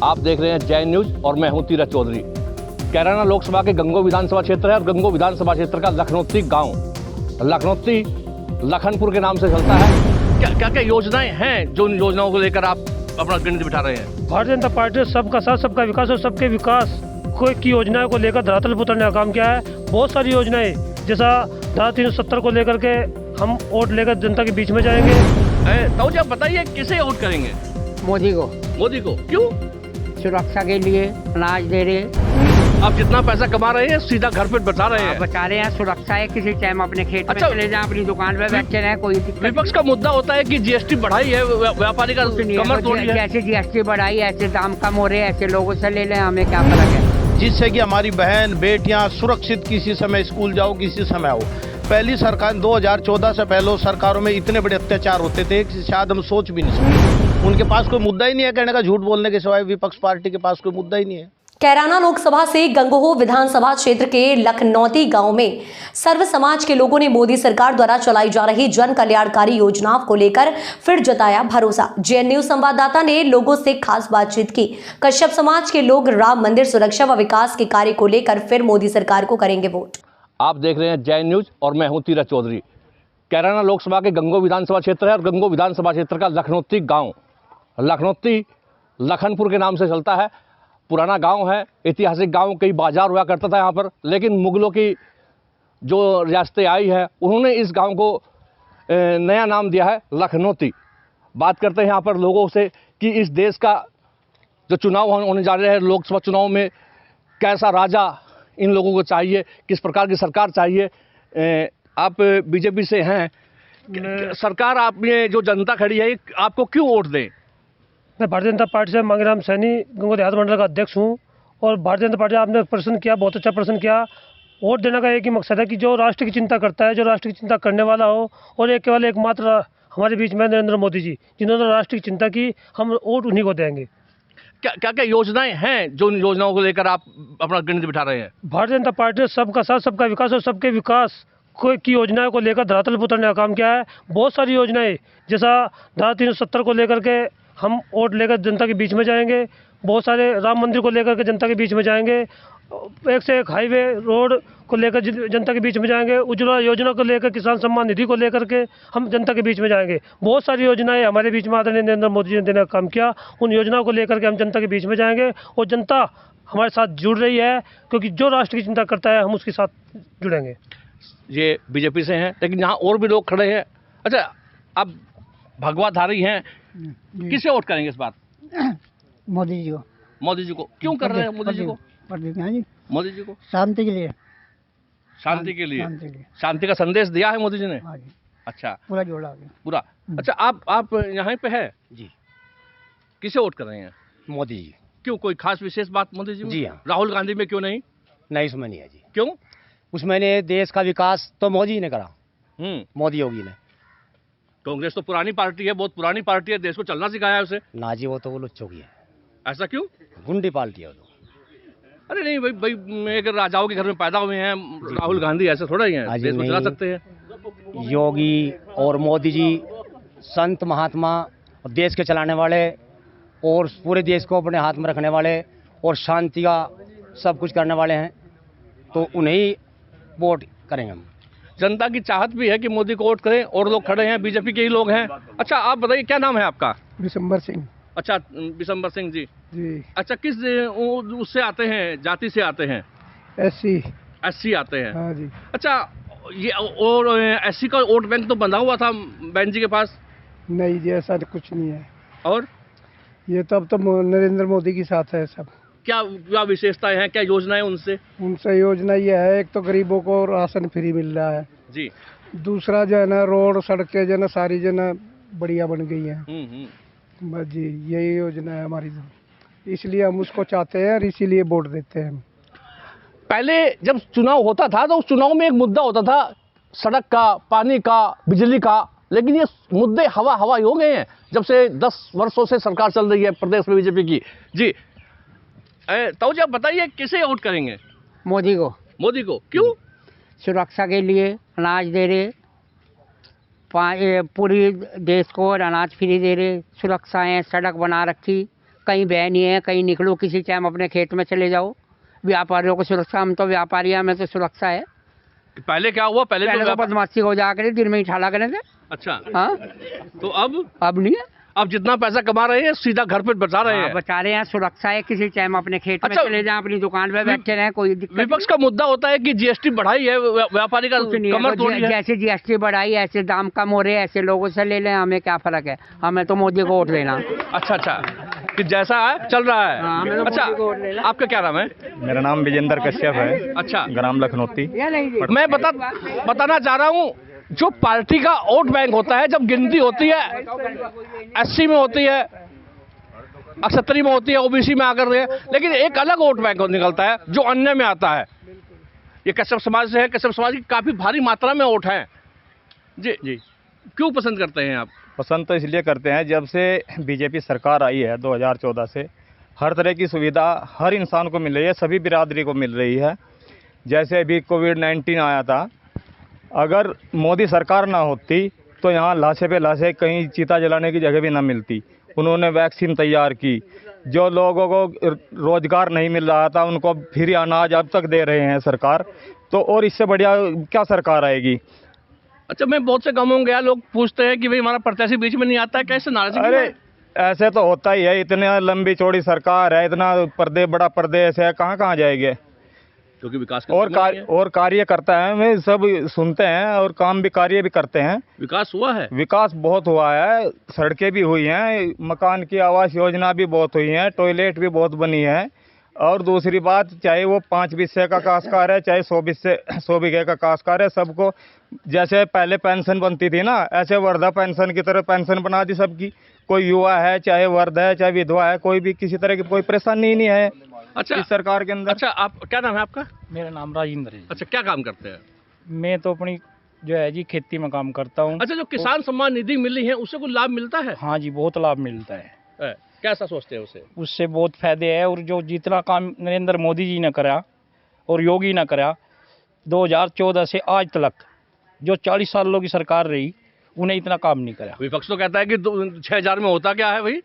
आप देख रहे हैं जय न्यूज और मैं हूं तीरथ चौधरी। कैराना लोकसभा के गंगो विधानसभा क्षेत्र है और गंगो विधानसभा क्षेत्र का लखनौती गांव लखनौती लखनपुर के नाम से चलता है। क्या क्या योजनाएं हैं जो इन योजनाओं को लेकर आप अपना गणित बिठा रहे हैं? भारतीय जनता पार्टी सबका साथ सबका विकास और सबके विकास की योजनाओं को लेकर धरातल पर उतरने का काम किया है। बहुत सारी योजनाएं जैसा धारा 370 को लेकर के हम वोट लेकर जनता के बीच में जाएंगे। तो जब बताइए किसे वोट करेंगे? मोदी को। मोदी को क्यों? सुरक्षा के लिए अनाज दे रहे, आप जितना पैसा कमा रहे हैं सीधा घर पे बचा रहे हैं। बचा रहे हैं। सुरक्षा है, किसी टाइम अपने खेत अच्छा, में चले जाएं, अपनी दुकान पे बैठे रहें, कोई दिक्कत विपक्ष का मुद्दा होता है कि जीएसटी बढ़ाई है, व्यापारी का कमर तोड़ी है। जैसे जीएसटी बढ़ाई ऐसे दाम कम हो रहे हैं, ऐसे लोगों से ले लें, हमें क्या फर्क है? जिससे कि हमारी बहन बेटियां सुरक्षित किसी समय स्कूल जाओ, किसी समय आओ। पहली सरकार 2014 से पहले सरकारों में इतने बड़े अत्याचार होते थे कि शायद हम सोच भी नहीं सकते। उनके पास कोई मुद्दा ही नहीं है कहने का, झूठ बोलने के सिवाय विपक्ष पार्टी के पास कोई मुद्दा ही नहीं है। कैराना लोकसभा से गंगोह विधानसभा क्षेत्र के लखनौती गांव में सर्व समाज के लोगों ने मोदी सरकार द्वारा चलाई जा रही जन कल्याणकारी योजनाओं को लेकर फिर जताया भरोसा। जेएन न्यूज संवाददाता ने लोगों से खास बातचीत की। कश्यप समाज के लोग राम मंदिर सुरक्षा व विकास के कार्य को लेकर फिर मोदी सरकार को करेंगे वोट। आप देख रहे हैं जय न्यूज और मैं हूं तीरथ चौधरी। कैराना लोकसभा के गंगो विधानसभा क्षेत्र है और गंगो विधानसभा क्षेत्र का लखनौती गांव लखनौती लखनपुर के नाम से चलता है। पुराना गांव है, ऐतिहासिक गांव, कई बाजार हुआ करता था यहाँ पर, लेकिन मुगलों की जो रियासतें आई है उन्होंने इस गांव को नया नाम दिया है लखनौती। बात करते हैं यहाँ पर लोगों से कि इस देश का जो चुनाव होने जा रहे हैं लोकसभा चुनाव में कैसा राजा इन लोगों को चाहिए, किस प्रकार की सरकार चाहिए। आप बीजेपी से हैं, सरकार आप में जो जनता खड़ी है आपको क्यों वोट दें? मैं भारतीय जनता पार्टी से मंगेराम सैनी गंगोह देहात मंडल का अध्यक्ष हूँ और भारतीय जनता पार्टी आपने प्रश्न किया, बहुत अच्छा प्रश्न किया। वोट देने का एक ही मकसद है कि जो राष्ट्र की चिंता करता है, जो राष्ट्र की चिंता करने वाला हो, और एक केवल एकमात्र हमारे बीच में नरेंद्र मोदी जी, जिन्होंने राष्ट्र की चिंता की, हम वोट उन्हीं को देंगे। क्या क्या योजनाएं हैं जो इन योजनाओं को लेकर आप अपना गणित बिठा रहे हैं? भारतीय जनता पार्टी सबका साथ सबका विकास और सबके विकास की योजनाओं को लेकर धरातल पर उतरने का काम किया है। बहुत सारी योजनाएं जैसा धारा 370 को लेकर के हम वोट लेकर जनता के बीच में जाएंगे। बहुत सारे राम मंदिर को लेकर के जनता के बीच में जाएंगे। एक से एक हाईवे रोड को लेकर जनता के बीच में जाएंगे। उज्ज्वला योजना को लेकर, किसान सम्मान निधि को लेकर के हम जनता के बीच में जाएंगे। बहुत सारी योजनाएं हमारे बीच में आदरणीय नरेंद्र मोदी जी ने देने का काम किया। उन योजनाओं को लेकर के हम जनता के बीच में जाएंगे और जनता हमारे साथ जुड़ रही है, क्योंकि जो राष्ट्र की चिंता करता है हम उसके साथ जुड़ेंगे। ये बीजेपी से हैं, लेकिन यहाँ और भी लोग खड़े हैं। अच्छा, आप भगवाधारी हैं, किसे वोट करेंगे इस बार? मोदी जी को। मोदी जी को क्यों कर रहे हैं? मोदी जी को मोदी जी को शांति के लिए। शांति के लिए, शांति का संदेश दिया है मोदी जी ने। अच्छा, पूरा जोड़ा पूरा। अच्छा, आप यहाँ पे है जी, किसे वोट कर रहे हैं? मोदी जी। क्यों, कोई खास विशेष बात मोदी जी में? जी हाँ। राहुल गांधी में क्यों नहीं? नहीं, उसमें नहीं है जी। क्यों? उसमें ने देश का विकास तो मोदी ने करा, मोदी योगी ने। कांग्रेस तो पुरानी पार्टी है, बहुत पुरानी पार्टी है, देश को चलना सिखाया है उसे। ना जी, वो तो वो लुच्चों की है। ऐसा क्यों? गुंडी पार्टी है वो तो। अरे नहीं भाई, अगर राजाओं के घर में पैदा हुए हैं राहुल गांधी, ऐसे थोड़ा ही है, देश को चला सकते हैं। योगी और मोदी जी संत महात्मा और देश के चलाने वाले और पूरे देश को अपने हाथ में रखने वाले और शांति का सब कुछ करने वाले हैं, तो उन्हें वोट करेंगे हम। जनता की चाहत भी है कि मोदी को वोट करें, और लोग खड़े हैं, बीजेपी के ही लोग हैं। अच्छा, आप बताइए क्या नाम है आपका? विशंबर सिंह। अच्छा, विशंबर सिंह जी। जी। अच्छा, किस उससे आते हैं, जाति से आते हैं? एससी आते हैं। हाँ जी। अच्छा, ये और एससी का वोट बैंक तो बंधा हुआ था बहन जी के पास? नहीं जी, ऐसा कुछ नहीं है। और ये तो अब तो नरेंद्र मोदी के साथ है सब। क्या विशेषताएं हैं, क्या योजनाएं उनसे योजना ये है, एक तो गरीबों को राशन फ्री मिल रहा है जी। दूसरा जो है ना, रोड सड़कें जो है ना सारी जो है ना बढ़िया बन गई हैं। बस जी, यही योजना है हमारी, इसलिए हम उसको चाहते हैं और इसीलिए वोट देते हैं। पहले जब चुनाव होता था तो उस चुनाव में एक मुद्दा होता था सड़क का, पानी का, बिजली का, लेकिन ये मुद्दे हवा ही हो गए हैं जब से 10 वर्षों से सरकार चल रही है प्रदेश में बीजेपी की। जी, तो जब बताइए किसे वोट करेंगे? मोदी को। मोदी को क्यों? सुरक्षा के लिए अनाज दे रहे, पूरी देश को अनाज फ्री दे रहे, सुरक्षा है, सड़क बना रखी, कहीं बह नहीं है, कहीं निकलो किसी टाइम अपने खेत में चले जाओ। व्यापारियों को सुरक्षा, हम तो व्यापारी हैं, हमें तो सुरक्षा है। पहले क्या हुआ? पहले तो बदमाशी हो जा करे, दिन में ही ठाला करे थे। अच्छा, हाँ, तो अब नहीं है। अब जितना पैसा कमा रहे हैं सीधा घर पे बचा रहे हैं। बचा रहे हैं, सुरक्षा है। किसी टाइम अपने खेत में चले जाएं, अपनी दुकान पे बैठे रहें, कोई दिक्कत नहीं। विपक्ष का मुद्दा होता है कि जीएसटी बढ़ाई है, व्यापारी का कमर तोड़ी है। जैसे जीएसटी बढ़ाई, ऐसे दाम कम हो रहे हैं, ऐसे लोगों से ले लें, हमें क्या फर्क है? हमें तो मोदी को वोट देना। अच्छा, कि जैसा है चल रहा है। हमें तो अच्छा, मोदी को वोट देना। आपका क्या नाम है? मेरा नाम विजेंद्र कश्यप है। अच्छा, ग्राम लखनौती। मैं बताना चाह रहा हूँ, जो पार्टी का वोट बैंक होता है, जब गिनती होती है 80 में होती है, 70 में होती है, ओबीसी में आकर है, लेकिन एक अलग वोट बैंक निकलता है जो अन्य में आता है। ये कश्यप समाज से है। कश्यप समाज की काफी भारी मात्रा में वोट है। जी, क्यों पसंद करते हैं आप? पसंद तो इसलिए करते हैं, जब से बीजेपी सरकार आई है 2014 से हर तरह की सुविधा हर इंसान को मिल रही है, सभी बिरादरी को मिल रही है। जैसे अभी कोविड-19 आया था, अगर मोदी सरकार ना होती तो यहाँ लाशे पे लाशे, कहीं चीता जलाने की जगह भी ना मिलती। उन्होंने वैक्सीन तैयार की, जो लोगों को रोजगार नहीं मिल रहा था उनको फ्री अनाज अब तक दे रहे हैं सरकार। तो और इससे बढ़िया क्या सरकार आएगी? अच्छा, मैं बहुत से गाँवों में गया, लोग पूछते हैं कि भाई हमारा प्रत्याशी बीच में नहीं आता है, कैसे नाराजगी? अरे ऐसे तो होता ही है, इतने लंबी चौड़ी सरकार है, इतना पर्दे बड़ा प्रदेश है, कहाँ कहाँ जाएंगे? क्योंकि विकास और कार्य करता है, वे सब सुनते हैं और काम भी कार्य भी करते हैं। विकास हुआ है, विकास बहुत हुआ है, सड़कें भी हुई हैं, मकान की आवास योजना भी बहुत हुई है, टॉयलेट भी बहुत बनी है। और दूसरी बात, चाहे वो 5 बिस्से का काश्तकार है, चाहे 100 बीघे का काश्तकार है, सबको जैसे पहले पेंशन बनती थी ना, ऐसे वृद्धा पेंशन की तरह पेंशन बना दी सबकी। कोई युवा है, चाहे वृद्ध है, चाहे विधवा है, कोई भी किसी तरह की कोई परेशानी ही नहीं है। अच्छा, इस सरकार के अंदर। अच्छा, आप क्या नाम है आपका? मेरा नाम राजेंद्र है। अच्छा, क्या काम करते हैं? मैं तो अपनी जो है जी खेती में काम करता हूँ। अच्छा, जो किसान सम्मान निधि मिली है उससे कोई लाभ मिलता है? हाँ जी, बहुत लाभ मिलता है। कैसा सोचते हैं उसे? उससे बहुत फायदे है। और जो जितना काम नरेंद्र मोदी जी ने करा और योगी ने करा 2014 से आज तक, जो 40 सालों की सरकार रही, उन्हें इतना काम नहीं करा। विपक्ष तो कहता है कि 6,000 में होता क्या है भाई?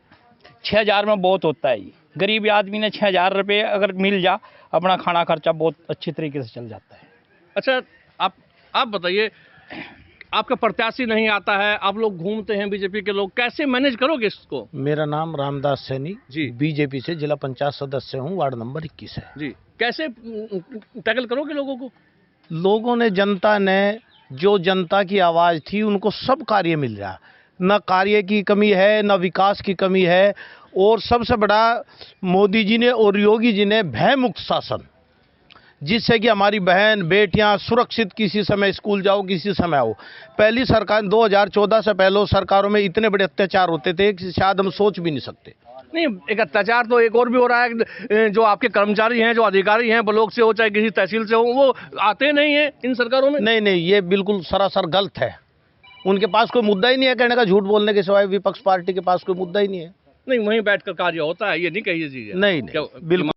6,000 में बहुत होता है। गरीब आदमी ने 6,000 रुपये अगर मिल जा, अपना खाना खर्चा बहुत अच्छी तरीके से चल जाता है। अच्छा, आप बताइए, आपका प्रत्याशी नहीं आता है, आप लोग घूमते हैं बीजेपी के लोग, कैसे मैनेज करोगे इसको? मेरा नाम रामदास सैनी जी, बीजेपी से जिला पंचायत सदस्य हूँ, वार्ड नंबर 21 है जी। कैसे टैकल करोगे लोगों को? लोगों ने, जनता ने, जो जनता की आवाज़ थी उनको सब कार्य मिल रहा है। न कार्य की कमी है, न विकास की कमी है। और सबसे बड़ा, मोदी जी ने और योगी जी ने भय मुक्त शासन, जिससे कि हमारी बहन बेटियां सुरक्षित, किसी समय स्कूल जाओ, किसी समय आओ। पहली सरकार 2014 से पहले सरकारों में इतने बड़े अत्याचार होते थे कि शायद हम सोच भी नहीं सकते। नहीं, एक अत्याचार तो एक और भी हो रहा है। जो आपके कर्मचारी हैं, जो अधिकारी हैं, ब्लॉक से हो चाहे किसी तहसील से हो, वो आते नहीं हैं इन सरकारों में। नहीं, ये बिल्कुल सरासर गलत है। उनके पास कोई मुद्दा ही नहीं है कहने का, झूठ बोलने के सिवाय विपक्ष पार्टी के पास कोई मुद्दा ही नहीं है। नहीं, वहीं बैठकर कार्य होता है, ये नहीं कही चीज़ है। नहीं, बिल्कुल।